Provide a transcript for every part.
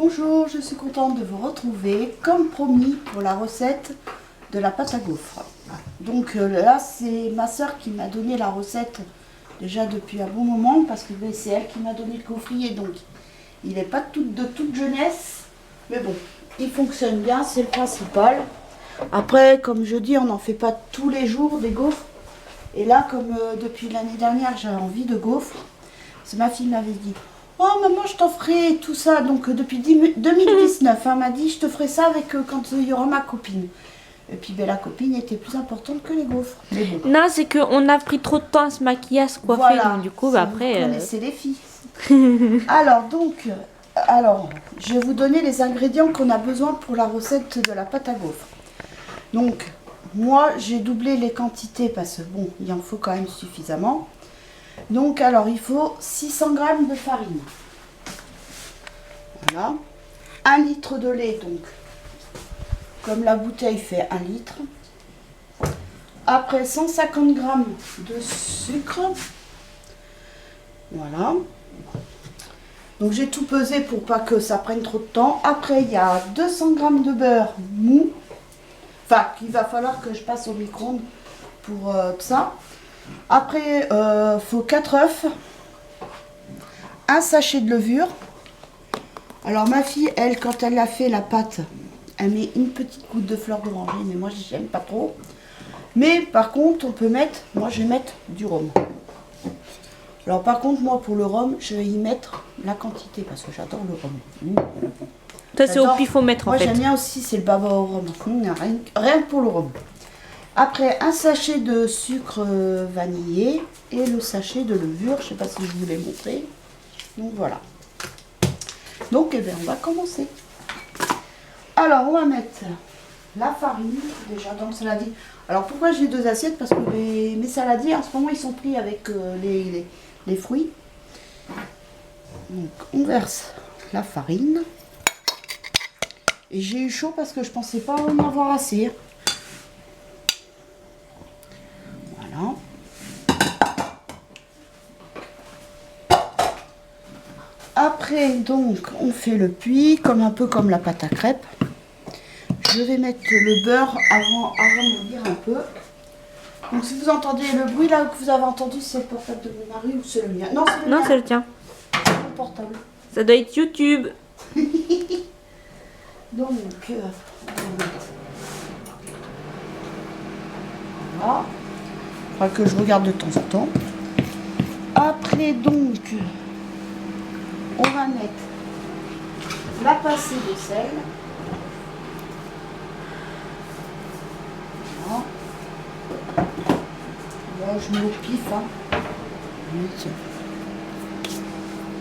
Bonjour, je suis contente de vous retrouver, comme promis, pour la recette de la pâte à gaufres. Donc là, c'est ma soeur qui m'a donné la recette déjà depuis un bon moment, parce que c'est elle qui m'a donné le gaufrier, donc il n'est pas de toute jeunesse, mais bon, il fonctionne bien, c'est le principal. Après, comme je dis, on n'en fait pas tous les jours des gaufres, et là, comme depuis l'année dernière, j'avais envie de gaufres, c'est ma fille m'avait dit: oh maman, je t'en ferai tout ça. Donc depuis 2019, elle m'a dit: je te ferai ça avec quand il y aura ma copine. Et puis ben, la copine était plus importante que les gaufres. Mais bon. Non, c'est qu'on a pris trop de temps à se maquiller, à se coiffer. Voilà, Donc du coup, après. Vous connaissez les filles. Alors donc, je vais vous donner les ingrédients qu'on a besoin pour la recette de la pâte à gaufres. Donc, moi j'ai doublé les quantités parce que bon, il en faut quand même suffisamment. Donc alors il faut 600 g de farine. Voilà. 1 litre de lait, donc comme la bouteille fait 1 litre. Après 150 g de sucre. Voilà. Donc j'ai tout pesé pour pas que ça prenne trop de temps. Après il y a 200 g de beurre mou. Enfin, qu'il va falloir que je passe au micro-ondes pour ça. Après, faut 4 œufs, un sachet de levure. Alors ma fille, elle, quand elle a fait la pâte, elle met une petite goutte de fleur d'oranger, mais moi j'aime pas trop. Mais par contre, on peut mettre, moi je vais mettre du rhum. Alors par contre, moi pour le rhum, je vais y mettre la quantité parce que j'adore le rhum. Ça c'est au pifomètre en fait. Moi j'aime bien aussi, c'est le baba au rhum. Rien que pour le rhum. Après, un sachet de sucre vanillé et le sachet de levure. Je ne sais pas si je vous l'ai montré. Donc voilà. Donc eh bien, on va commencer. Alors, on va mettre la farine déjà dans le saladier. Alors, pourquoi j'ai 2 assiettes? Parce que mes saladiers, en ce moment, ils sont pris avec les fruits. Donc, on verse la farine. Et j'ai eu chaud parce que je ne pensais pas en avoir assez. Voilà. Après, donc, on fait le puits, un peu comme la pâte à crêpes. Je vais mettre le beurre avant de bouillir un peu. Donc, si vous entendez le bruit là que vous avez entendu, c'est le portable de mon mari ou c'est le mien? Non, c'est le mien. Non, c'est le tien. C'est mon portable. Ça doit être YouTube. Donc, voilà. Il faudra que je regarde de temps en temps. Après, donc, on va mettre la pincée de sel. Voilà. Là, je mets au pif. Hein.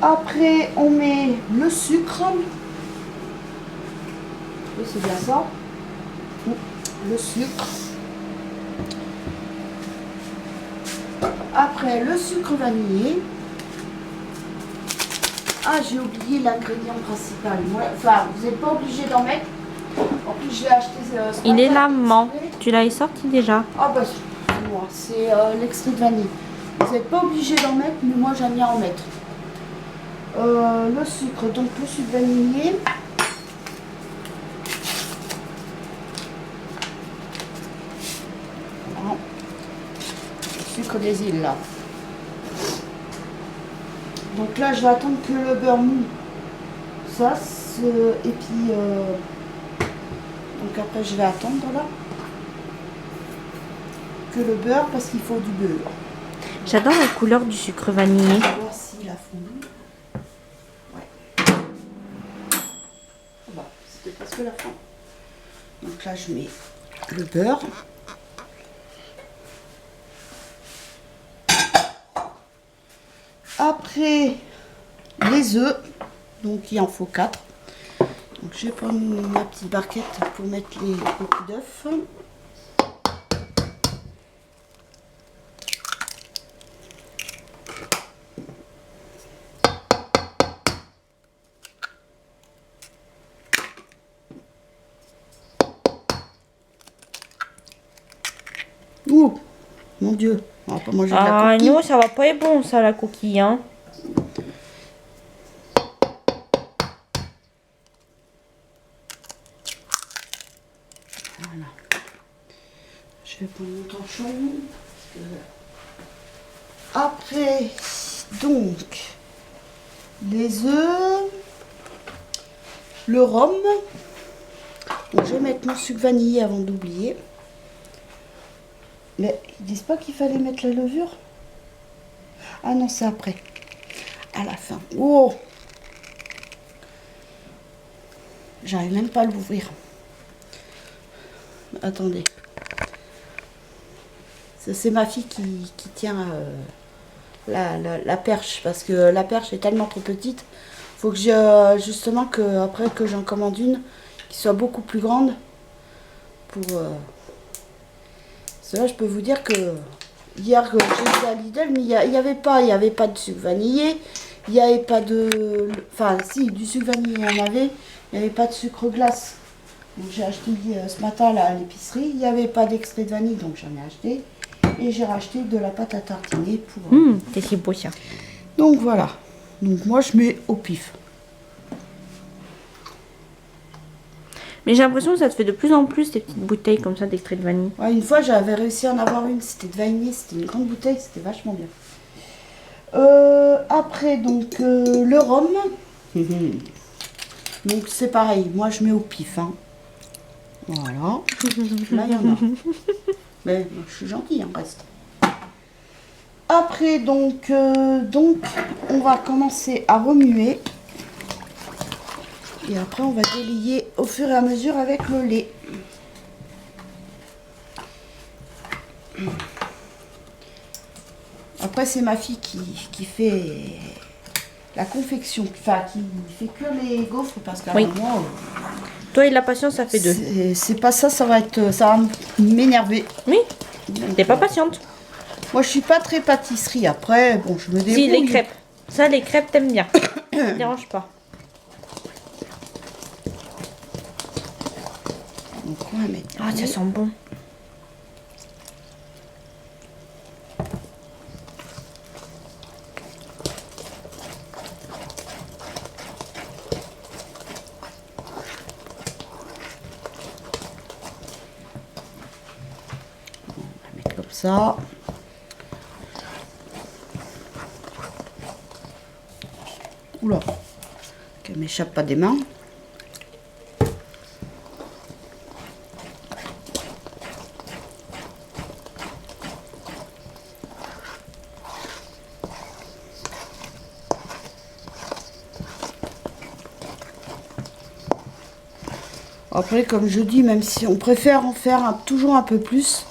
Après, on met le sucre. Oui, c'est bien ça. Le sucre. Après, le sucre vanillé. Ah, j'ai oublié l'ingrédient principal. Enfin, vous n'êtes pas obligé d'en mettre. En plus, je l'ai acheté. Il est là, maman. Tu l'as sorti déjà. Ah, bah, c'est moi. C'est l'extrait de vanille. Vous n'êtes pas obligé d'en mettre, mais moi, j'aime bien en mettre. Le sucre, donc le sucre vanillé. Voilà. Le sucre des îles, là. Donc là, je vais attendre que le beurre mou. Et puis, donc après, je vais attendre là que le beurre, parce qu'il faut du beurre. J'adore la couleur du sucre vanillé. On va voir s'il a fondu. Ouais. Bah, c'était presque la fin. Donc là, je mets le beurre. Après, les œufs. Donc, il en faut 4. Donc, je vais prendre ma petite barquette pour mettre les coquilles d'œufs. Ouh, mon Dieu, on va pas manger de la coquille. Non, ça va pas être bon ça, la coquille, hein. Je vais prendre mon torchon. Après, donc, les œufs, le rhum. Donc, je vais mettre mon sucre vanillé avant d'oublier. Mais ils disent pas qu'il fallait mettre la levure? Ah non, c'est après. À la fin. Oh! J'arrive même pas à l'ouvrir. Attendez. C'est ma fille qui tient la perche. Parce que la perche est tellement trop petite. Faut que justement que après que j'en commande une qui soit beaucoup plus grande. Pour cela, je peux vous dire que hier j'étais à Lidl, mais il y avait pas de sucre vanillé. Il n'y avait pas de... Enfin, si, du sucre vanillé, il y en avait. Il n'y avait pas de sucre glace. Donc j'ai acheté ce matin là, à l'épicerie. Il n'y avait pas d'extrait de vanille, donc j'en ai acheté. Et j'ai racheté de la pâte à tartiner pour... C'est si beau ça. Donc voilà. Donc moi, je mets au pif. Mais j'ai l'impression que ça te fait de plus en plus des petites bouteilles comme ça d'extrait de vanille. Ouais, une fois, j'avais réussi à en avoir une. C'était de vanille. C'était une grande bouteille. C'était vachement bien. Après, donc, le rhum. Donc, c'est pareil. Moi, je mets au pif. Hein. Voilà. Là, il y en a. Mais je suis gentille, hein, reste. Après, donc, on va commencer à remuer. Et après, on va délier au fur et à mesure avec le lait. Après, c'est ma fille qui fait la confection, enfin, qui fait que les gaufres, parce qu'à Oui. moi, Toi et la patience, ça fait deux. c'est pas ça, ça va m'énerver. Oui, t'es pas patiente. Moi, je suis pas très pâtisserie. Après, bon, je me débrouille. Si, les crêpes. Ça, les crêpes, t'aimes bien. Ça te dérange pas. Donc, on va mettre. Ah, ça sent bon. Comme ça. Oula, qu'elle m'échappe pas des mains. Après, comme je dis, même si on préfère en faire toujours un peu plus.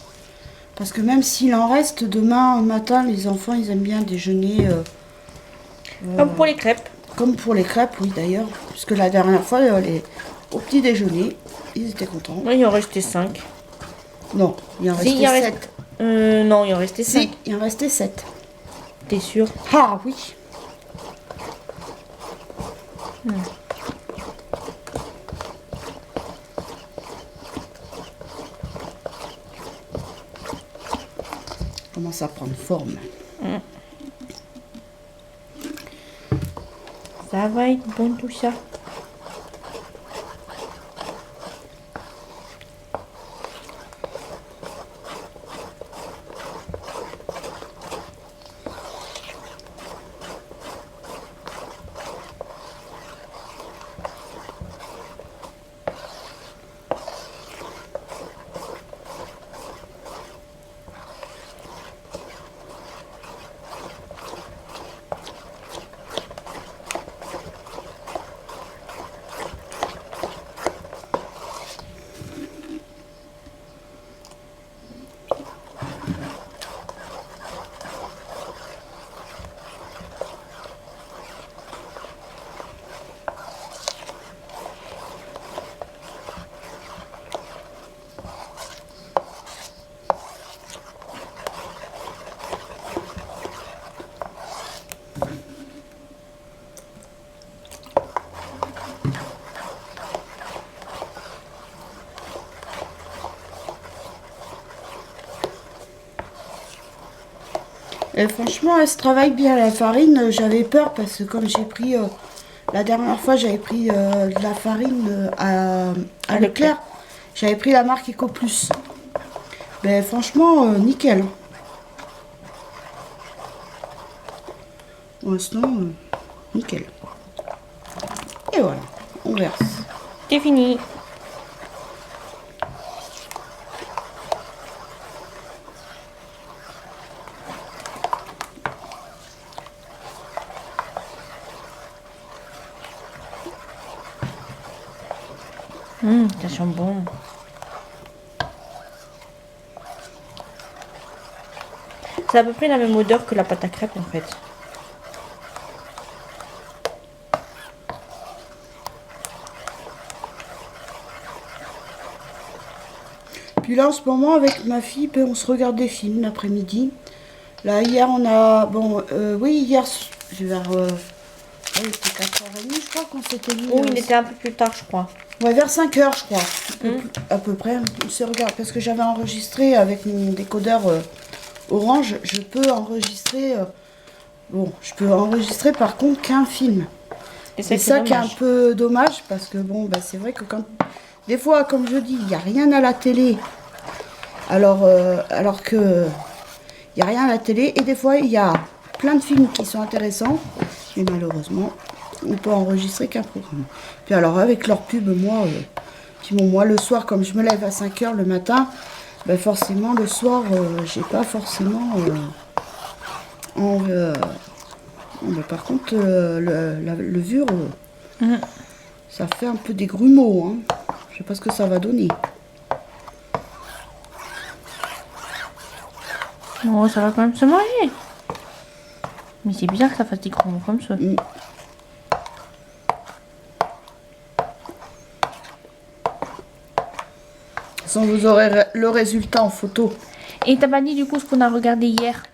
Parce que même s'il en reste, demain matin, les enfants, ils aiment bien déjeuner. Comme pour les crêpes. Comme pour les crêpes, oui, d'ailleurs. Puisque la dernière fois, au petit déjeuner, ils étaient contents. Oui, il en restait 5. Non, il en restait Si, il en 7. Non, il en restait 5. Si, il en restait 7. T'es sûre? Ah oui. Commence à prendre forme. Ça va être bon tout ça. Et franchement, elle se travaille bien la farine. J'avais peur parce que comme j'ai pris... la dernière fois, j'avais pris de la farine à Leclerc. J'avais pris la marque Ecoplus. Ben franchement, nickel. Pour l'instant, nickel. Et voilà, on verse. C'est fini. Ça sent bon. C'est à peu près la même odeur que la pâte à crêpes en fait. Puis là, en ce moment, avec ma fille, ben, on se regarde des films l'après-midi. Là, hier, on a... Bon, oui, hier, vers... il était 4h30, je crois qu'on s'était mis... Oh, il était un peu plus tard, je crois. Ouais, vers 5h, je crois. À peu près. On se regarde. Parce que j'avais enregistré avec mon décodeur Orange. Je peux enregistrer... bon, je peux enregistrer par contre qu'un film. Et c'est ça qui est un peu dommage. Parce que bon, bah, c'est vrai que quand... Des fois, comme je dis, il n'y a rien à la télé. Alors que... Il n'y a rien à la télé. Et des fois, il y a plein de films qui sont intéressants. Mais malheureusement... on peut enregistrer qu'un programme. Puis alors avec leur pub, moi, puis bon, moi le soir, comme je me lève à 5h le matin, ben forcément le soir, j'ai pas forcément mais par contre, le levure, ça fait un peu des grumeaux. Hein. Je sais pas ce que ça va donner. Oh, ça va quand même se marier. Mais c'est bizarre que ça fasse des grumeaux comme ça. Vous aurez le résultat en photo. Et t'as pas dit du coup ce qu'on a regardé hier?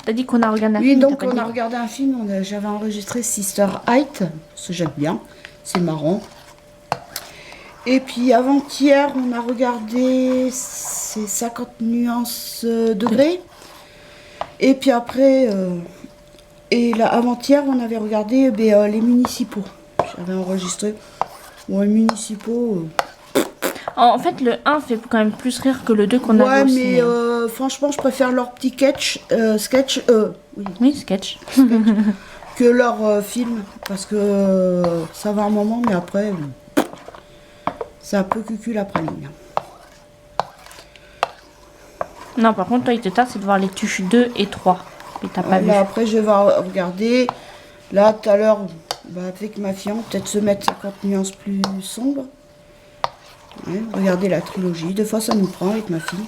T'as dit qu'on a regardé un oui, film? donc on a regardé un film, j'avais enregistré Sister Height, ce que j'aime bien, c'est marrant. Et puis avant-hier, on a regardé ces 50 nuances degrés. Et puis après, et là, avant-hier, on avait regardé les municipaux. J'avais enregistré. Bon, les municipaux... En fait, le 1 fait quand même plus rire que le 2 qu'on a vu. Ouais, mais franchement, je préfère leur petit sketch, oui, sketch. que leur film. Parce que ça va un moment, mais après, c'est un peu cucul l'après-midi. Non, par contre, toi, il te tarde, c'est de voir les tuches 2 et 3. Et t'as pas vu. Là, après, je vais regarder. Là, tout à l'heure, avec ma fille, peut-être se mettre 50 nuances plus sombres. Ouais, regardez la trilogie. Des fois, ça nous prend avec ma fille.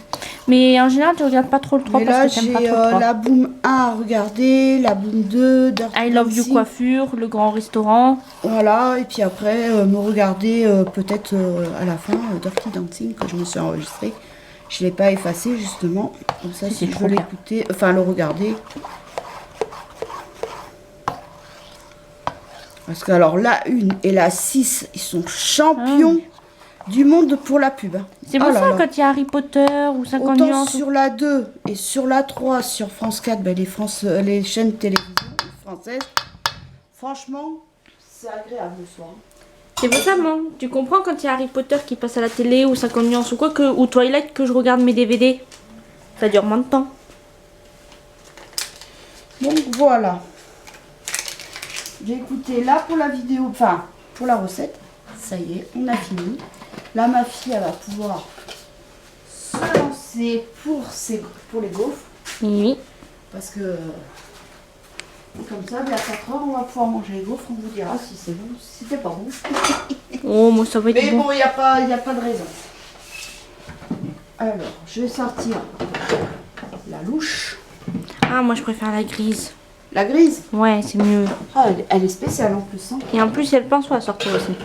Mais en général, tu regardes pas trop le 3 mais parce là, que t'aimes pas j'ai trop le 3. la Boom 1 à regarder, la Boom 2, Dirty I Love You Dancing. Coiffure, Le Grand Restaurant. Voilà, et puis après, me regarder peut-être à la fin Dirty Dancing que je me suis enregistré. Je ne l'ai pas effacé justement. Comme ça, si je veux l'écouter, enfin le regarder. Parce que alors la 1 et la 6, ils sont champions du monde pour la pub. C'est pour ça quand il y a Harry Potter ou 50 autant nuances. Sur la 2 et sur la 3, sur France 4, les chaînes télévision françaises, franchement, c'est agréable le soir. C'est pour ça, maman. Tu comprends quand il y a Harry Potter qui passe à la télé ou 50 nuances ou quoi, ou Twilight que je regarde mes DVD. Ça dure moins de temps. Donc voilà. J'ai écouté là pour la vidéo, enfin pour la recette. Ça y est, on a fini. Là, ma fille, elle va pouvoir se lancer pour les gaufres. Oui. Parce que comme ça, à 4h, on va pouvoir manger les gaufres. On vous dira si c'est bon, si c'est pas bon. Oh, moi ça va être Mais bon. bon, il n'y a pas de raison. Alors, je vais sortir la louche. Ah, moi je préfère la grise. La grise. Ouais, c'est mieux. Ah, elle est spéciale en plus. Hein. Et en plus, il y a le pinceau à sortir aussi.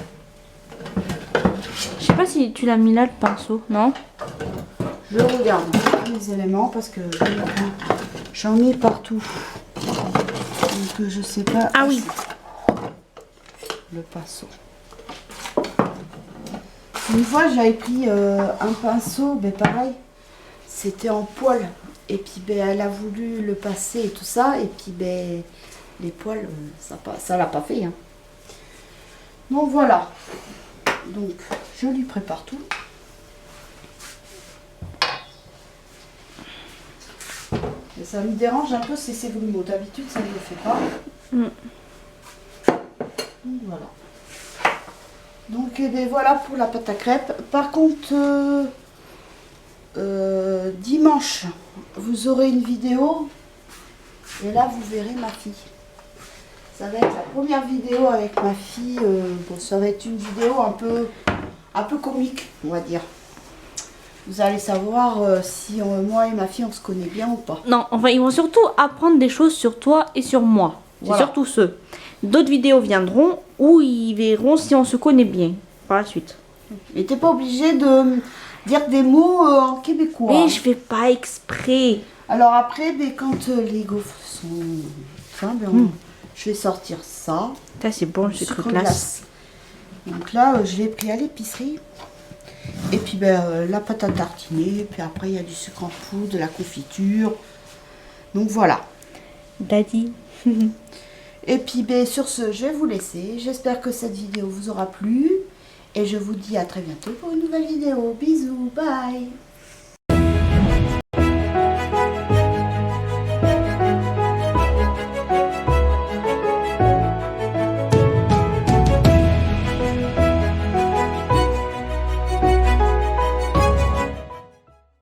Je sais pas si tu l'as mis là, le pinceau, non? Je regarde les éléments parce que j'en ai partout. Donc je sais pas. Ah oui. Le pinceau. Une fois j'avais pris un pinceau, mais pareil, c'était en poil. Et puis elle a voulu le passer et tout ça. Et puis les poils, ça l'a pas fait. Hein. Donc voilà. Donc je lui prépare tout. Et ça me dérange un peu, c'est ces grumeaux. D'habitude, ça ne le fait pas. Donc, voilà. Donc, eh bien, voilà pour la pâte à crêpes. Par contre, dimanche, vous aurez une vidéo. Et là, vous verrez ma fille. Ça va être la première vidéo avec ma fille. Bon, ça va être une vidéo un peu comique, on va dire. Vous allez savoir si moi et ma fille, on se connaît bien ou pas. Non, enfin, ils vont surtout apprendre des choses sur toi et sur moi. C'est Voilà. surtout ceux. D'autres vidéos viendront où ils verront si on se connaît bien par la suite. Et t'es pas obligé de dire des mots en québécois. Mais je fais pas exprès. Alors après, quand les gaufres sont fins, je vais sortir ça. Ça, c'est bon, le sucre Sucre glace. glace. Donc là, je l'ai pris à l'épicerie. Et puis la pâte à tartiner. Puis après, il y a du sucre en poudre, de la confiture. Donc voilà. Daddy. Et puis sur ce, je vais vous laisser. J'espère que cette vidéo vous aura plu. Et je vous dis à très bientôt pour une nouvelle vidéo. Bisous, bye.